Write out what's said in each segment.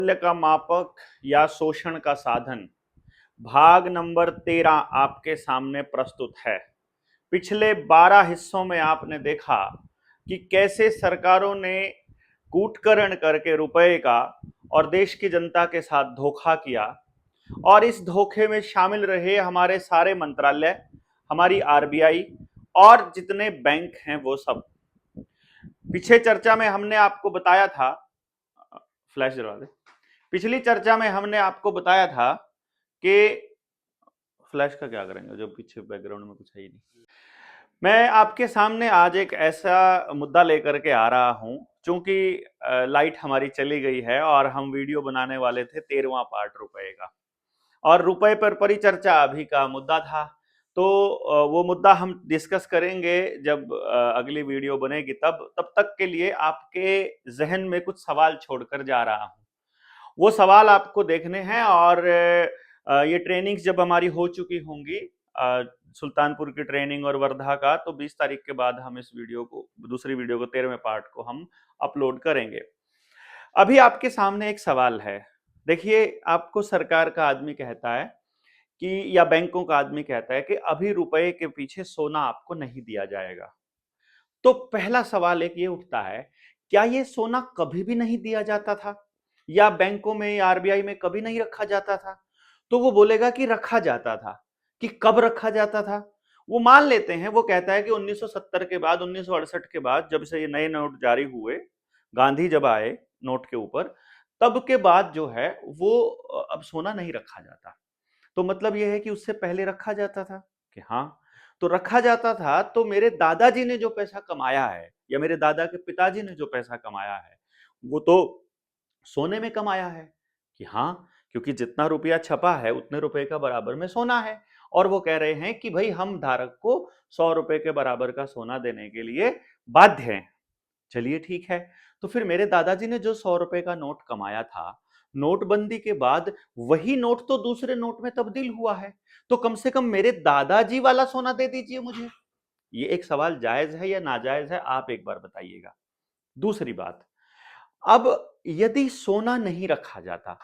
मूल्य का मापक या शोषण का साधन भाग नंबर 13 आपके सामने प्रस्तुत है। पिछले 12 हिस्सों में आपने देखा कि कैसे सरकारों ने कूटकरण करके रुपए का और देश की जनता के साथ धोखा किया और इस धोखे में शामिल रहे हमारे सारे मंत्रालय, हमारी आरबीआई और जितने बैंक हैं वो सब। पीछे चर्चा में हमने आपको बताया था, फ्लैश जला दे। पिछली चर्चा में हमने आपको बताया था कि फ्लैश का क्या करेंगे जो पीछे बैकग्राउंड में कुछ है ही नहीं। मैं आपके सामने आज एक ऐसा मुद्दा लेकर के आ रहा हूं, चूंकि लाइट हमारी चली गई है और हम वीडियो बनाने वाले थे 13वां पार्ट रुपए का, और रुपए पर परिचर्चा अभी का मुद्दा था। तो वो मुद्दा हम डिस्कस करेंगे जब अगली वीडियो बनेगी। तब तक के लिए आपके जहन में कुछ सवाल छोड़कर जा रहा हूं। वो सवाल आपको देखने हैं और ये ट्रेनिंग्स जब हमारी हो चुकी होंगी, सुल्तानपुर की ट्रेनिंग और वर्धा का, तो 20 तारीख के बाद हम इस वीडियो को, दूसरी वीडियो को, 13वें पार्ट को हम अपलोड करेंगे। अभी आपके सामने एक सवाल है। देखिए, आपको सरकार का आदमी कहता है कि, या बैंकों का आदमी कहता है कि अभी रुपए के पीछे सोना आपको नहीं दिया जाएगा। तो पहला सवाल एक ये उठता है, क्या ये सोना कभी भी नहीं दिया जाता था, या बैंकों में या आरबीआई में कभी नहीं रखा जाता था? तो वो बोलेगा कि रखा जाता था। कि कब रखा जाता था? वो मान लेते हैं, वो कहता है कि 1970 के बाद, 1968 के बाद, जब से ये नए नोट जारी हुए, गांधी जब आए नोट के ऊपर, तब के बाद जो है वो अब सोना नहीं रखा जाता। तो मतलब यह है कि उससे पहले रखा जाता था कि हाँ, तो रखा जाता था। तो मेरे दादाजी ने जो पैसा कमाया है, या मेरे दादा के पिताजी ने जो पैसा कमाया है, वो तो सोने में कमाया है कि हाँ, क्योंकि जितना रुपया छपा है उतने रुपए का बराबर में सोना है। और वो कह रहे हैं कि भाई हम धारक को 100 रुपए के बराबर का सोना देने के लिए बाध्य हैं। चलिए ठीक है। तो फिर मेरे दादाजी ने जो 100 रुपए का नोट कमाया था, नोटबंदी के बाद वही नोट तो दूसरे नोट में तब्दील हुआ है। तो कम से कम मेरे दादाजी वाला सोना दे दीजिए मुझे। ये एक सवाल जायज है या नाजायज है, आप एक बार बताइएगा। दूसरी बात, अब यदि सोना नहीं रखा जाता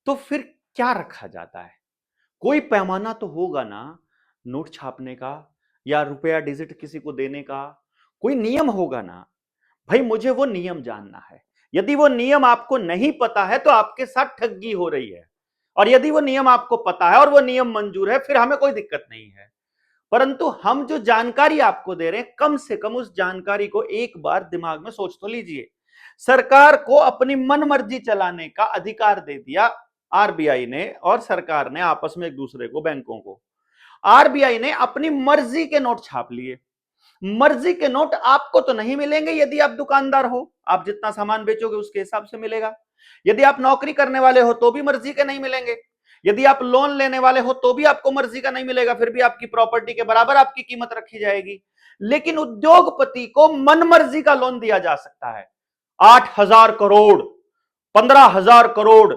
तो फिर क्या रखा जाता है? कोई पैमाना तो होगा ना, नोट छापने का या रुपया डिजिट किसी को देने का। कोई नियम होगा ना। भाई मुझे वो नियम जानना है। यदि वो नियम आपको नहीं पता है तो आपके साथ ठगी हो रही है, और यदि वो नियम आपको पता है और वो नियम मंजूर है, फिर हमें कोई दिक्कत नहीं है। परंतु हम जो जानकारी आपको दे रहे हैं, कम से कम उस जानकारी को एक बार दिमाग में सोच तो लीजिए। सरकार को अपनी मनमर्जी चलाने का अधिकार दे दिया आरबीआई ने, और सरकार ने आपस में एक दूसरे को, बैंकों को, आरबीआई ने अपनी मर्जी के नोट छाप लिए। मर्जी के नोट आपको तो नहीं मिलेंगे यदि आप दुकानदार हो, आप जितना सामान बेचोगे उसके हिसाब से मिलेगा। यदि आप नौकरी करने वाले हो तो भी मर्जी के नहीं मिलेंगे। यदि आप लोन लेने वाले हो तो भी आपको मर्जी का नहीं मिलेगा, फिर भी आपकी प्रॉपर्टी के बराबर आपकी कीमत रखी जाएगी। लेकिन उद्योगपति को मनमर्जी का लोन दिया जा सकता है। 8,000 करोड़, 15,000 करोड़,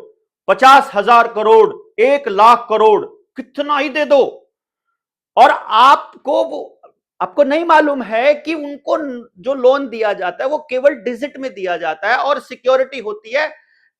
50,000 करोड़, 1 लाख करोड़, कितना ही दे दो। और आपको नहीं मालूम है कि उनको जो लोन दिया जाता है वो केवल डिजिट में दिया जाता है, और सिक्योरिटी होती है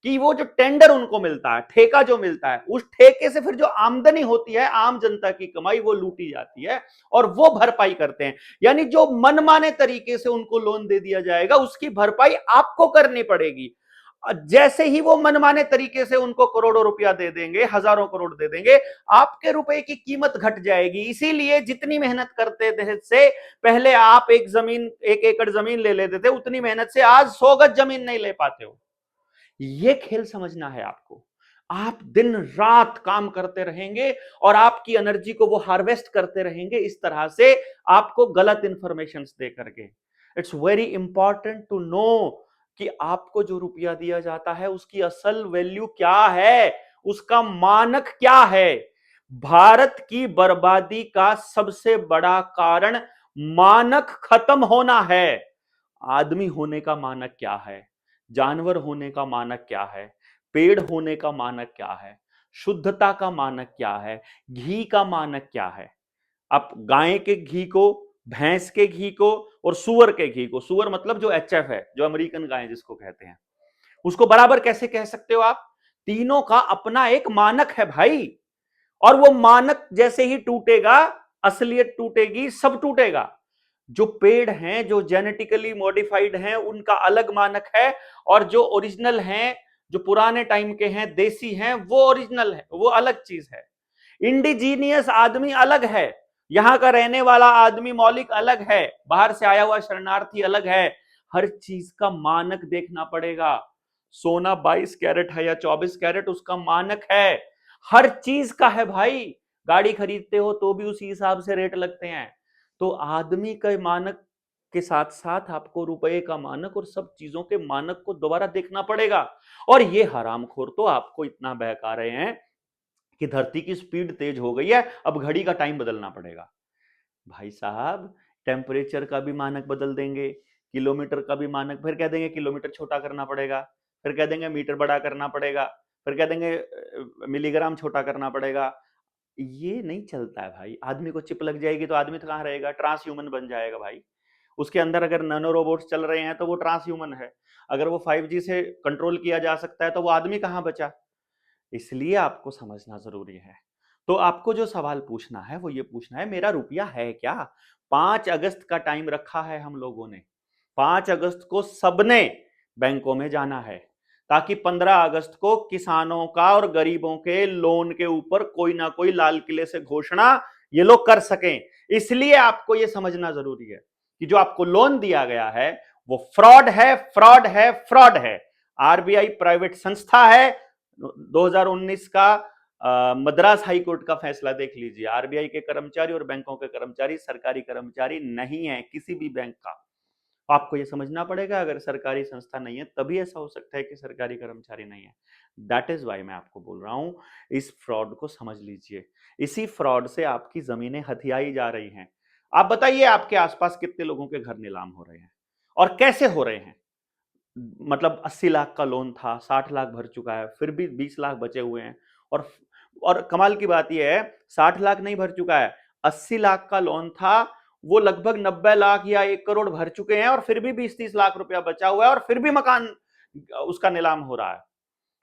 कि वो जो टेंडर उनको मिलता है, ठेका जो मिलता है, उस ठेके से फिर जो आमदनी होती है, आम जनता की कमाई, वो लूटी जाती है और वो भरपाई करते हैं। यानी जो मनमाने तरीके से उनको लोन दे दिया जाएगा, उसकी भरपाई आपको करनी पड़ेगी। जैसे ही वो मनमाने तरीके से उनको करोड़ों रुपया दे देंगे, हजारों करोड़ दे देंगे, आपके रुपए की कीमत घट जाएगी। इसीलिए जितनी मेहनत करते थे से पहले आप एक एकड़ जमीन ले लेते थे, उतनी मेहनत से आज 100 गज जमीन नहीं ले पाते हो। ये खेल समझना है आपको। आप दिन रात काम करते रहेंगे और आपकी एनर्जी को वो हार्वेस्ट करते रहेंगे इस तरह से, आपको गलत इंफॉर्मेशन दे करके। It's very important to know कि आपको जो रुपया दिया जाता है उसकी असल वैल्यू क्या है, उसका मानक क्या है। भारत की बर्बादी का सबसे बड़ा कारण मानक खत्म होना है। आदमी होने का मानक क्या है, जानवर होने का मानक क्या है, पेड़ होने का मानक क्या है, शुद्धता का मानक क्या है, घी का मानक क्या है। आप गाय के घी को, भैंस के घी को और सुअर के घी को, सुअर मतलब जो एचएफ है, जो अमेरिकन गाय जिसको कहते हैं, उसको बराबर कैसे कह सकते हो आप? तीनों का अपना एक मानक है भाई, और वो मानक जैसे ही टूटेगा असलियत टूटेगी, सब टूटेगा। जो पेड़ हैं, जो जेनेटिकली मॉडिफाइड हैं, उनका अलग मानक है, और जो ओरिजिनल हैं, जो पुराने टाइम के हैं, देसी हैं, वो ओरिजिनल है, वो अलग चीज है। इंडिजीनियस आदमी अलग है, यहां का रहने वाला आदमी मौलिक अलग है, बाहर से आया हुआ शरणार्थी अलग है। हर चीज का मानक देखना पड़ेगा। सोना 22 कैरेट है या 24 कैरेट, उसका मानक है। हर चीज का है भाई। गाड़ी खरीदते हो तो भी उसी हिसाब से रेट लगते हैं। तो आदमी के मानक के साथ साथ आपको रुपए का मानक और सब चीजों के मानक को दोबारा देखना पड़ेगा। और ये हरामखोर तो आपको इतना बहका रहे हैं कि धरती की स्पीड तेज हो गई है, अब घड़ी का टाइम बदलना पड़ेगा। भाई साहब, टेम्परेचर का भी मानक बदल देंगे, किलोमीटर का भी मानक, फिर कह देंगे किलोमीटर छोटा करना पड़ेगा, फिर कह देंगे मीटर बड़ा करना पड़ेगा, फिर कह देंगे मिलीग्राम छोटा करना पड़ेगा। ये नहीं चलता है भाई। आदमी को चिप लग जाएगी तो आदमी तो कहाँ रहेगा, ट्रांस ह्यूमन बन जाएगा भाई। उसके अंदर अगर नैनो रोबोट्स चल रहे हैं तो वो ट्रांस ह्यूमन है। अगर वो 5G से कंट्रोल किया जा सकता है तो वो आदमी कहाँ बचा। इसलिए आपको समझना जरूरी है। तो आपको जो सवाल पूछना है वो ये पूछना है, मेरा रुपया है क्या। 5 अगस्त का टाइम रखा है हम लोगों ने। 5 अगस्त को सबने बैंकों में जाना है, ताकि 15 अगस्त को किसानों का और गरीबों के लोन के ऊपर कोई ना कोई लाल किले से घोषणा ये लोग कर सकें। इसलिए आपको ये समझना जरूरी है कि जो आपको लोन दिया गया है वो फ्रॉड है, फ्रॉड है, फ्रॉड है। आरबीआई प्राइवेट संस्था है। 2019 का मद्रास हाई कोर्ट का फैसला देख लीजिए। आरबीआई के कर्मचारी और बैंकों के कर्मचारी सरकारी कर्मचारी नहीं है किसी भी बैंक का। आपको यह समझना पड़ेगा, अगर सरकारी संस्था नहीं है तभी ऐसा हो सकता है कि सरकारी कर्मचारी नहीं है। दैट इज वाई मैं आपको बोल रहा हूं, इस फ्रॉड को समझ लीजिए। इसी फ्रॉड से आपकी जमीनें हथियाई जा रही हैं। आप बताइए, आपके आसपास कितने लोगों के घर नीलाम हो रहे हैं और कैसे हो रहे हैं। मतलब 80 लाख का लोन था, 60 लाख भर चुका है, फिर भी 20 लाख बचे हुए हैं। और कमाल की बात यह है, 60 लाख नहीं भर चुका है, 80 लाख का लोन था, वो लगभग 90 लाख या 1 करोड़ भर चुके हैं, और फिर भी 20-30 लाख रुपया बचा हुआ है, और फिर भी मकान उसका नीलाम हो रहा है।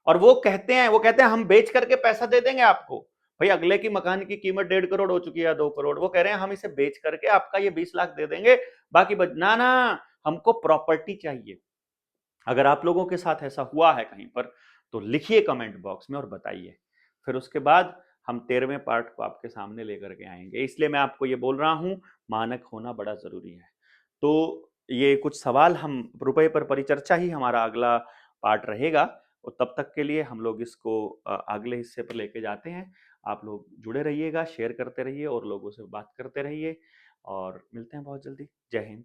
और वो कहते हैं हम बेच करके पैसा दे देंगे आपको। भाई, अगले की मकान की कीमत 1.5 करोड़ हो चुकी है, 2 करोड़, वो कह रहे हैं हम इसे बेच करके आपका ये 20 लाख दे देंगे, बाकी ना ना, हमको प्रॉपर्टी चाहिए। अगर आप लोगों के साथ ऐसा हुआ है कहीं पर तो लिखिए कमेंट बॉक्स में और बताइए। फिर उसके बाद हम 13वें पार्ट को आपके सामने लेकर के आएंगे। इसलिए मैं आपको ये बोल रहा हूं, मानक होना बड़ा जरूरी है। तो ये कुछ सवाल, हम रुपए पर परिचर्चा ही हमारा अगला पार्ट रहेगा, और तब तक के लिए हम लोग इसको अगले हिस्से पर लेके जाते हैं। आप लोग जुड़े रहिएगा, शेयर करते रहिए और लोगों से बात करते रहिए, और मिलते हैं बहुत जल्दी। जय हिंद।